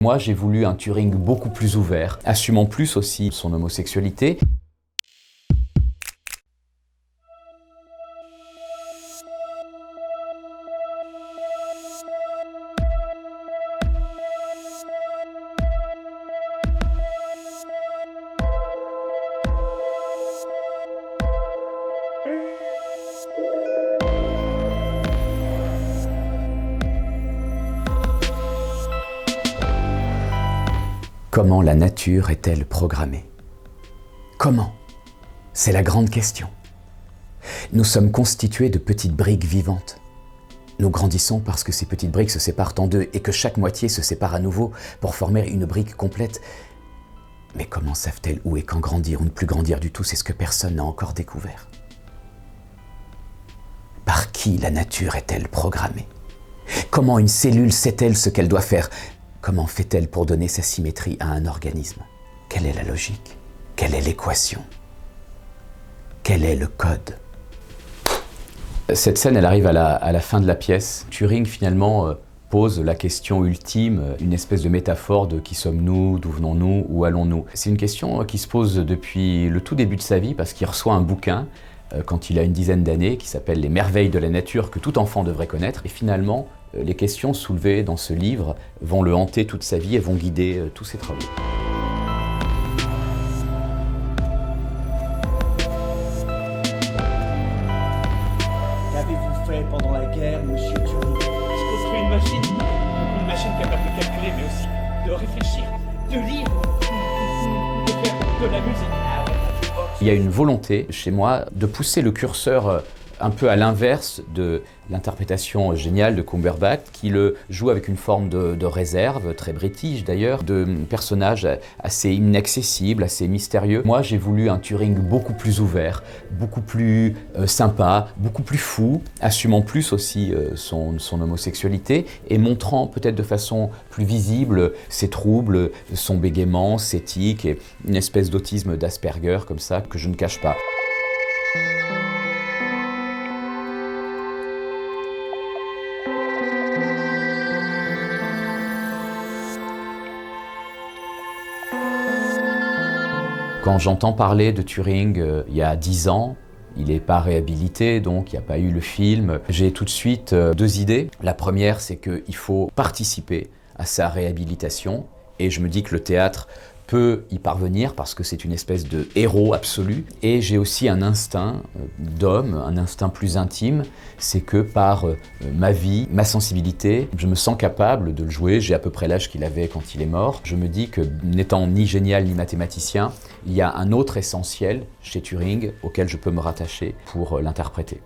Moi, j'ai voulu un Turing beaucoup plus ouvert, assumant plus aussi son homosexualité. Comment la nature est-elle programmée? Comment? C'est la grande question. Nous sommes constitués de petites briques vivantes. Nous grandissons parce que ces petites briques se séparent en deux et que chaque moitié se sépare à nouveau pour former une brique complète. Mais comment savent-elles où et quand grandir ou ne plus grandir du tout? C'est ce que personne n'a encore découvert. Par qui la nature est-elle programmée? Comment une cellule sait-elle ce qu'elle doit faire? Comment fait-elle pour donner sa symétrie à un organisme? Quelle est la logique? Quelle est l'équation? Quel est le code? Cette scène, elle arrive à la fin de la pièce. Turing, finalement, pose la question ultime, une espèce de métaphore de qui sommes-nous, d'où venons-nous, où allons-nous? C'est une question qui se pose depuis le tout début de sa vie parce qu'il reçoit un bouquin quand il a une dizaine d'années qui s'appelle « Les merveilles de la nature » que tout enfant devrait connaître. Et finalement, les questions soulevées dans ce livre vont le hanter toute sa vie et vont guider tous ses travaux. Qu'avez-vous fait pendant la guerre, monsieur Turing? Je construis une machine capable de calculer, mais aussi de réfléchir, de lire, de faire de la musique. Il y a une volonté chez moi de pousser le curseur un peu à l'inverse de l'interprétation géniale de Cumberbatch, qui le joue avec une forme de réserve, très british d'ailleurs, de personnage assez inaccessible, assez mystérieux. Moi, j'ai voulu un Turing beaucoup plus ouvert, beaucoup plus sympa, beaucoup plus fou, assumant plus aussi son homosexualité et montrant peut-être de façon plus visible ses troubles, son bégaiement, ses tics et une espèce d'autisme d'Asperger comme ça que je ne cache pas. Quand j'entends parler de Turing il y a 10 ans, il n'est pas réhabilité, donc il n'y a pas eu le film. J'ai tout de suite deux idées. La première, c'est qu'il faut participer à sa réhabilitation. Et je me dis que le théâtre peut y parvenir parce que c'est une espèce de héros absolu. Et j'ai aussi un instinct d'homme, un instinct plus intime, c'est que par ma vie, ma sensibilité, je me sens capable de le jouer. J'ai à peu près l'âge qu'il avait quand il est mort. Je me dis que n'étant ni génial ni mathématicien, il y a un autre essentiel chez Turing auquel je peux me rattacher pour l'interpréter.